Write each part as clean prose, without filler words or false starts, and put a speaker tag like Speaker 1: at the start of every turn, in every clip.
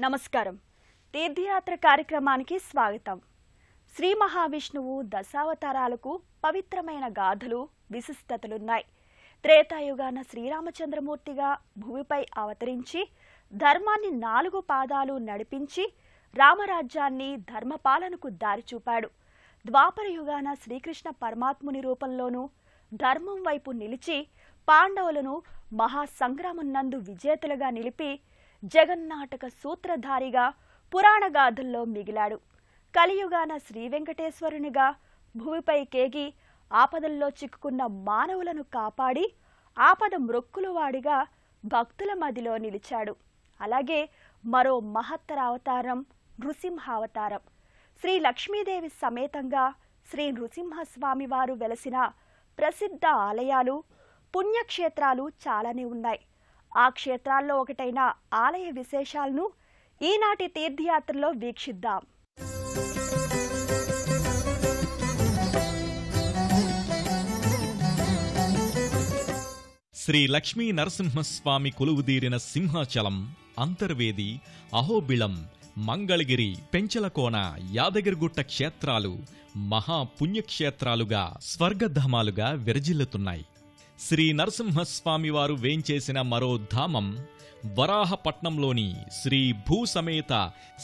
Speaker 1: నమస్కారం. తీర్థయాత్ర కార్యక్రమానికి స్వాగతం. శ్రీ మహావిష్ణువు దశావతారాలకు పవిత్రమైన గాథలు, విశిష్టతలున్నాయి. త్రేతాయుగాన శ్రీరామచంద్రమూర్తిగా భూమిపై అవతరించి ధర్మాన్ని 4 పాదాలు నడిపించి రామరాజ్యాన్ని ధర్మపాలనకు దారిచూపాడు. ద్వాపర యుగాన శ్రీకృష్ణ పరమాత్ముని రూపంలోనూ ధర్మం వైపు నిలిచి పాండవులను మహాసంగ్రామం నందు విజేతలుగా నిలిపి జగన్నాటక సూత్రధారిగా పురాణగాథల్లో మిగిలాడు. కలియుగాన శ్రీ వెంకటేశ్వరునిగా భూమిపై కేగి ఆపదల్లో చిక్కుకున్న మానవులను కాపాడి ఆపద మ్రొక్కులవాడిగా భక్తుల మదిలో నిలిచాడు. అలాగే మరో మహత్తర అవతారం నృసింహావతారం. శ్రీ లక్ష్మీదేవి సమేతంగా శ్రీ నృసింహస్వామివారు వెలసిన ప్రసిద్ధ ఆలయాలు, పుణ్యక్షేత్రాలు చాలానే ఉన్నాయి. ఆ క్షేత్రాల్లో ఒకటైన ఆలయ విశేషాలను ఈనాటి తీర్థయాత్రలో వీక్షిద్దాం.
Speaker 2: శ్రీ లక్ష్మీ నరసింహస్వామి కొలువుదీరిన సింహాచలం, అంతర్వేది, అహోబిళం, మంగళగిరి, పెంచలకోన, యాదగిరిగుట్ట క్షేత్రాలు మహాపుణ్యక్షేత్రాలుగా, స్వర్గధామాలుగా విరజిల్లుతున్నాయి. శ్రీ నరసింహస్వామివారు వేంచేసిన మరో ధామం వరాహపట్నంలోని శ్రీ భూసమేత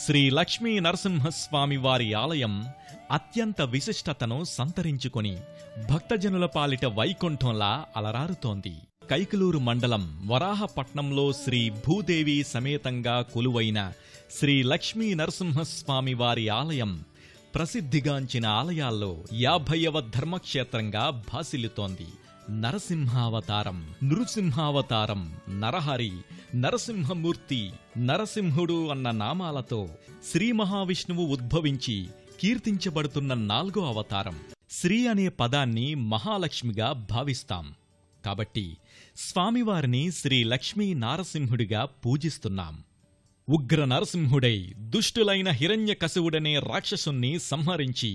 Speaker 2: శ్రీ లక్ష్మీ నరసింహస్వామివారి ఆలయం అత్యంత విశిష్టతను సంతరించుకొని భక్తజనుల పాలిట వైకుంఠంలా అలరారుతోంది. కైకలూరు మండలం వరాహపట్నంలో శ్రీ భూదేవి సమేతంగా కొలువైన శ్రీ లక్ష్మీ నరసింహస్వామివారి ఆలయం ప్రసిద్ధిగాంచిన ఆలయాల్లో 50వ ధర్మక్షేత్రంగా భాసిల్లుతోంది. నరసింహావతారం, నృసింహావతారం, నరహరి, నరసింహమూర్తి, నరసింహుడు అన్న నామాలతో శ్రీ మహావిష్ణువు ఉద్భవించి కీర్తించబడుతున్న 4వ అవతారం. శ్రీ అనే పదాన్ని మహాలక్ష్మిగా భావిస్తాం కాబట్టి స్వామివారిని శ్రీ లక్ష్మీ నారసింహుడిగా పూజిస్తున్నాం. ఉగ్ర నరసింహుడై దుష్టులైన హిరణ్యకశివుడనే రాక్షసుణ్ణి సంహరించి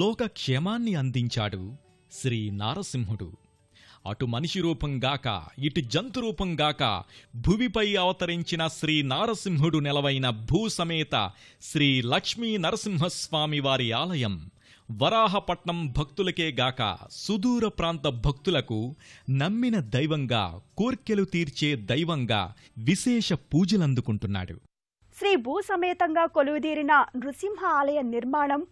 Speaker 2: లోకక్షేమాన్ని అందించాడు శ్రీ నారసింహుడు. అటు మనిషి రూపంగాక ఇటు జంతు రూపంగాక భువిపై అవతరించిన శ్రీ నారసింహుడు నెలవైన భూసమేత శ్రీ లక్ష్మీ నరసింహస్వామి వారి ఆలయం వరాహపట్నం భక్తులకే గాక సుదూర ప్రాంత భక్తులకు నమ్మిన దైవంగా, కోర్కెలు తీర్చే దైవంగా విశేష పూజలందుకుంటున్నాడు.
Speaker 1: శ్రీ భూసమేతంగా కొలువుదీరిన నృసింహ ఆలయ నిర్మాణం,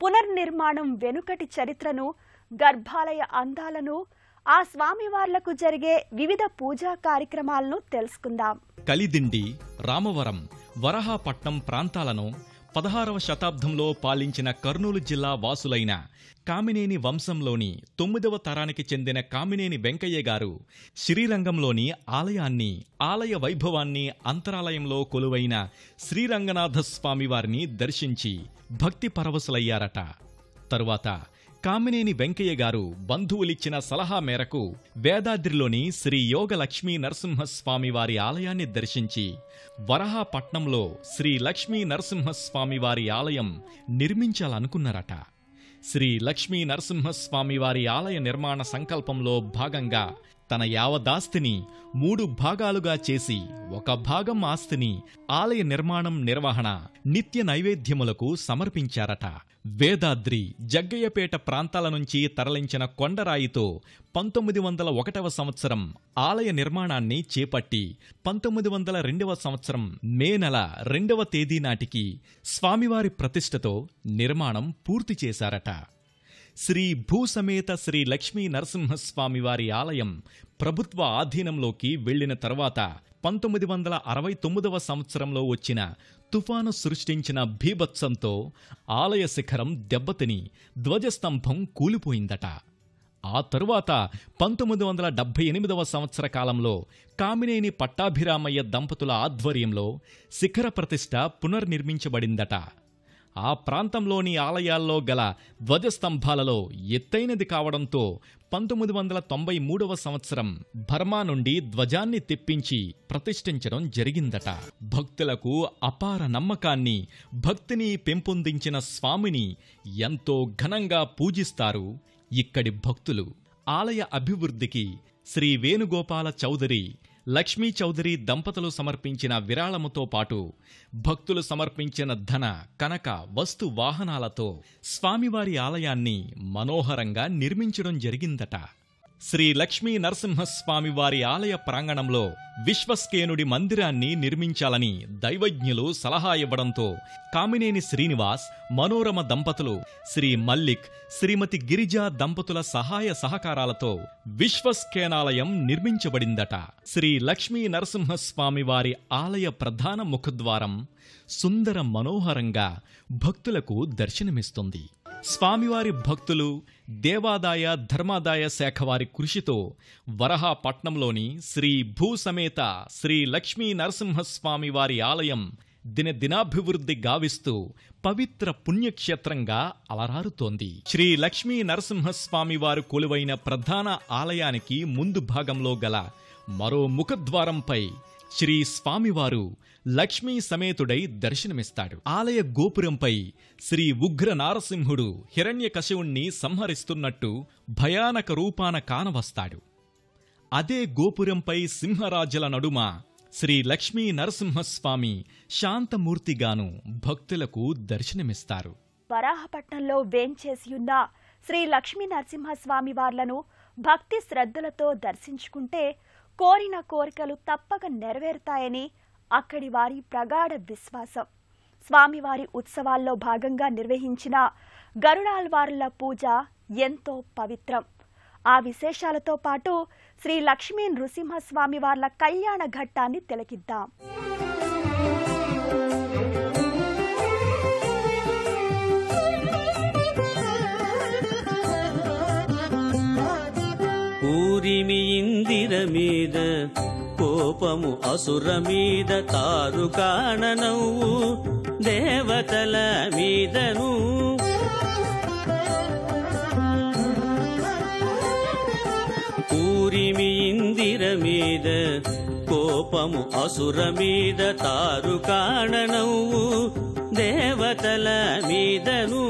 Speaker 1: పునర్నిర్మాణం వెనుకటి చరిత్రను, గర్భాలయ అందాలను, ఆ స్వామివార్లకు జరిగే వివిధ పూజా కార్యక్రమాలను తెలుసుకుందాం.
Speaker 2: కలిదిండి, రామవరం, వరహాపట్నం ప్రాంతాలను 16వ శతాబ్దంలో పాలించిన కర్నూలు జిల్లా వాసులైన కామినేని వంశంలోని 9వ తరానికి చెందిన కామినేని వెంకయ్య గారు శ్రీరంగంలోని ఆలయాన్ని, ఆలయ వైభవాన్ని, అంతరాలయంలో కొలువైన శ్రీరంగనాథస్వామివారిని దర్శించి భక్తి పరవశులయ్యారట. తరువాత కామినేని వెంకయ్య గారు బంధువులిచ్చిన సలహా మేరకు వేదాద్రిలోని శ్రీ యోగ లక్ష్మీ నరసింహస్వామివారి ఆలయాన్ని దర్శించి వరహాపట్నంలో శ్రీ లక్ష్మీ నరసింహస్వామివారి ఆలయం నిర్మించాలనుకున్నారట. శ్రీ లక్ష్మీ నరసింహస్వామివారి ఆలయ నిర్మాణ సంకల్పంలో భాగంగా తన యావదాస్తిని 3 భాగాలుగా చేసి ఒక భాగం ఆస్తిని ఆలయ నిర్మాణం, నిర్వహణ, నిత్య నైవేద్యములకు సమర్పించారట. వేదాద్రి, జగ్గయ్యపేట ప్రాంతాల నుంచి తరలించిన కొండరాయితో 1901వ సంవత్సరం ఆలయ నిర్మాణాన్ని చేపట్టి 1902వ సంవత్సరం మే నెల 2వ తేదీ నాటికి స్వామివారి ప్రతిష్టతో నిర్మాణం పూర్తి చేశారట. శ్రీ భూసమేత శ్రీ లక్ష్మీ నరసింహస్వామివారి ఆలయం ప్రభుత్వ ఆధీనంలోకి వెళ్లిన తరువాత 1969వ సంవత్సరంలో వచ్చిన తుఫాను సృష్టించిన భీభత్సంతో ఆలయ శిఖరం దెబ్బతిని ధ్వజస్తంభం కూలిపోయిందట. ఆ తరువాత 1978వ సంవత్సర కాలంలో కామినేని పట్టాభిరామయ్య దంపతుల ఆధ్వర్యంలో శిఖర ప్రతిష్ఠ పునర్నిర్మించబడిందట. ఆ ప్రాంతంలోని ఆలయాల్లో గల ధ్వజస్తంభాలలో ఎత్తైనది కావడంతో 1993వ సంవత్సరం బర్మా నుండి ధ్వజాన్ని తెప్పించి ప్రతిష్ఠించడం జరిగిందట. భక్తులకు అపార నమ్మకాన్ని, భక్తిని పెంపొందించిన స్వామిని ఎంతో ఘనంగా పూజిస్తారు ఇక్కడి భక్తులు. ఆలయ అభివృద్ధికి శ్రీ వేణుగోపాల చౌదరి లక్ష్మీ చౌదరి దంపతులు సమర్పించిన విరాళముతో పాటు భక్తులు సమర్పించిన ధన కనక వస్తు వాహనాలతో స్వామివారి ఆలయాన్ని మనోహరంగా నిర్మించడం జరిగిందట. శ్రీ లక్ష్మీ నరసింహస్వామి వారి ఆలయ ప్రాంగణంలో విశ్వస్కేనుడి మందిరాన్ని నిర్మించాలని దైవజ్ఞులు సలహా ఇవ్వడంతో కామినేని శ్రీనివాస్, మనోరమ దంపతులు, శ్రీ మల్లిక్, శ్రీమతి గిరిజా దంపతుల సహాయ సహకారాలతో విశ్వస్కేనాలయం నిర్మించబడిందట. శ్రీ లక్ష్మీ నరసింహస్వామి వారి ఆలయ ప్రధాన ముఖద్వారం సుందర మనోహరంగా భక్తులకు దర్శనమిస్తుంది. స్వామివారి భక్తులు, దేవాదాయ ధర్మాదాయ శాఖ వారి కృషితో వరహాపట్నంలోని శ్రీ భూసమేత శ్రీ లక్ష్మీ నరసింహస్వామి వారి ఆలయం దినదినాభివృద్ధి గావిస్తూ పవిత్ర పుణ్యక్షేత్రంగా అలరారుతోంది. శ్రీ లక్ష్మీ నరసింహస్వామి వారు కొలువైన ప్రధాన ఆలయానికి ముందు భాగంలో గల మరో ముఖద్వారంపై శ్రీ స్వామివారు లక్ష్మీ సమేతుడై దర్శనమిస్తాడు. ఆలయ గోపురంపై శ్రీ ఉగ్ర నారసింహుడు హిరణ్యకశివుణ్ణి సంహరిస్తున్నట్టు భయానక రూపాన కానవస్తాడు. అదే గోపురంపై సింహరాజుల నడుమ శ్రీ లక్ష్మీ నరసింహస్వామి శాంతమూర్తిగాను భక్తులకు దర్శనమిస్తారు.
Speaker 1: వరాహపట్నంలో వేంచేసియున్న శ్రీ లక్ష్మీ నరసింహస్వామి వార్లను భక్తి శ్రద్ధలతో దర్శించుకుంటే కోరిన కోరికలు తప్పక నెరవేరుతాయని అక్కడి వారి ప్రగాఢ విశ్వాసం. స్వామివారి ఉత్సవాల్లో భాగంగా నిర్వహించిన గరుడాల్వారుల పూజ ఎంతో పవిత్రం. ఆ విశేషాలతో పాటు శ్రీ లక్ష్మీ నృసింహస్వామి వార్ల కళ్యాణ ఘట్టాన్ని తిలకిద్దాం.
Speaker 3: ఊరిమి ఇందిర మీద కోపము అసుర మీద తారు కాణనవు దేవతల మీదను ఊరిమి ఇందిర మీద కోపము అసుర మీద తారు కాణనవు దేవతల మీదను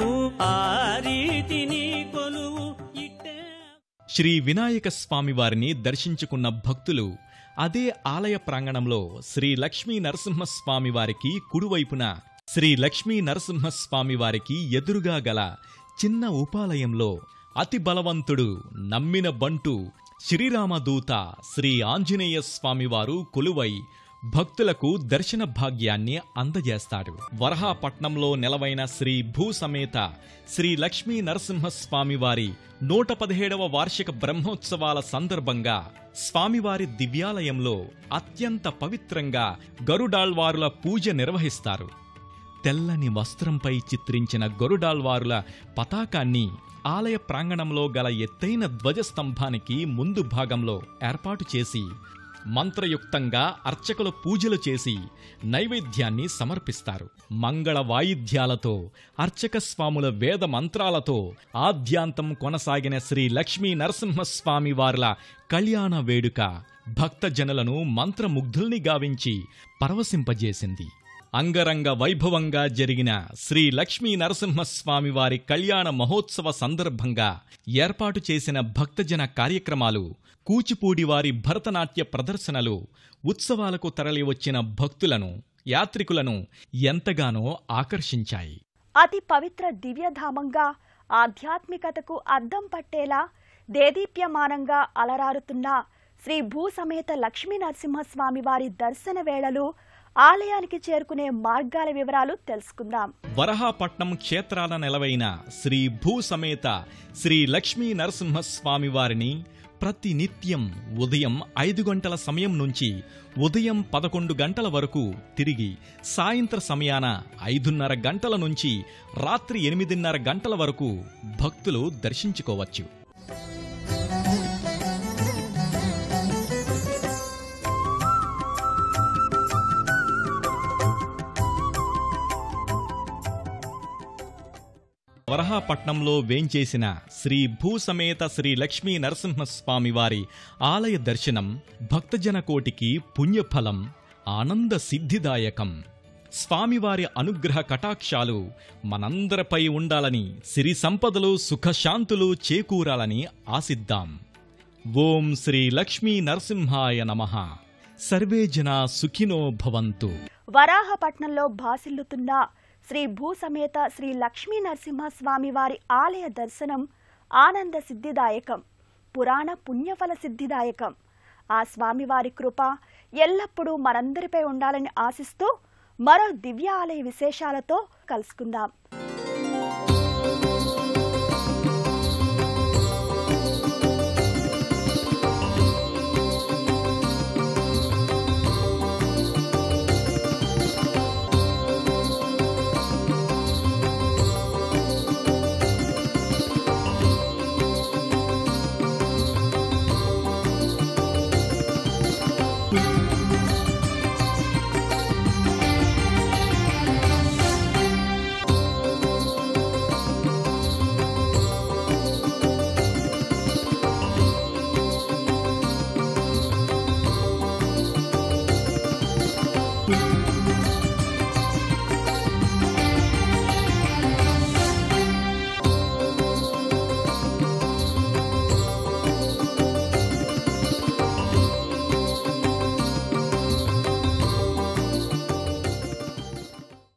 Speaker 3: ఆ రీతిని కొలువు.
Speaker 2: శ్రీ వినాయక స్వామివారిని దర్శించుకున్న భక్తులు అదే ఆలయ ప్రాంగణంలో శ్రీ లక్ష్మీ నరసింహస్వామివారికి కుడివైపున, శ్రీ లక్ష్మీ నరసింహస్వామివారికి ఎదురుగా గల చిన్న ఉపాలయంలో అతి బలవంతుడు, నమ్మిన బంటు, శ్రీరామదూత శ్రీ ఆంజనేయ స్వామివారు కొలువై భక్తులకు దర్శన భాగ్యాన్ని అందజేస్తాడు. వరహాపట్నంలో నెలవైన శ్రీ భూసమేత శ్రీ లక్ష్మీ నరసింహస్వామివారి 117వ వార్షిక బ్రహ్మోత్సవాల సందర్భంగా స్వామివారి దివ్యాలయంలో అత్యంత పవిత్రంగా గరుడాళ్వారుల పూజ నిర్వహిస్తారు. తెల్లని వస్త్రంపై చిత్రించిన గరుడాళ్వారుల పతాకాన్ని ఆలయ ప్రాంగణంలో గల ఎత్తైన ధ్వజస్తంభానికి ముందు భాగంలో ఏర్పాటు చేసి మంత్రయుక్తంగా అర్చకులు పూజలు చేసి నైవేద్యాన్ని సమర్పిస్తారు. మంగళ వాయిద్యాలతో అర్చక స్వాముల వేద మంత్రాలతో ఆద్యాంతం కొనసాగిన శ్రీ లక్ష్మీ నరసింహస్వామి వార్ల కళ్యాణ వేడుక భక్తజనులను మంత్రముగ్ధుల్ని గావించి పరవశింపజేసింది. అంగరంగ వైభవంగా జరిగిన శ్రీ లక్ష్మీ నరసింహస్వామి వారి కళ్యాణ మహోత్సవ సందర్భంగా ఏర్పాటు చేసిన భక్తజన కార్యక్రమాలు, కూచిపూడి వారి భరతనాట్య ప్రదర్శనలు ఉత్సవాలకు తరలివచ్చిన భక్తులను, యాత్రికులను ఎంతగానో ఆకర్షించాయి.
Speaker 1: అతి పవిత్ర దివ్యధామంగా, ఆధ్యాత్మికతకు అద్దం పట్టేలా దేదీప్యమానంగా అలరారుతున్న శ్రీ భూసమేత లక్ష్మీ నరసింహస్వామి వారి దర్శన వేళలు, ఆలయానికి చేరుకునే మార్గాల వివరాలు తెలుసుకుందాం.
Speaker 2: వరహాపట్నం క్షేత్రాల నెలవైన శ్రీ భూసమేత శ్రీ లక్ష్మీ నరసింహస్వామి వారిని ప్రతి నిత్యం ఉదయం 5 గంటల సమయం నుంచి ఉదయం 11 గంటల వరకు, తిరిగి సాయంత్ర సమయాన 5:30 గంటల నుంచి రాత్రి 8:30 గంటల వరకు భక్తులు దర్శించుకోవచ్చు. వరహాపట్నంలో వేంచేసిన శ్రీ భూసమేత శ్రీ లక్ష్మీ నరసింహస్వామి వారి ఆలయ దర్శనం భక్తజన కోటికి పుణ్యఫలం, ఆనంద సిద్ధిదాయకం. స్వామివారి అనుగ్రహ కటాక్షాలు మనందరిపై ఉండాలని, సిరి సంపదలు సుఖశాంతులు చేకూరాలని ఆశిద్దాం. ఓం శ్రీ లక్ష్మీ నరసింహాయ నమః. సర్వే జనా సుఖినో భవంతు.
Speaker 1: వరాహపట్నంలో భాసిల్లుతున్న శ్రీ భూసమేత శ్రీ లక్ష్మీ నరసింహస్వామి వారి ఆలయ దర్శనం ఆనంద సిద్ధిదాయకం, పురాణ పుణ్యఫల సిద్ధిదాయకం. ఆ స్వామివారి కృప ఎల్లప్పుడూ మనందరిపై ఉండాలని ఆశిస్తూ మరో దివ్య ఆలయ విశేషాలతో కలుసుకుందాం.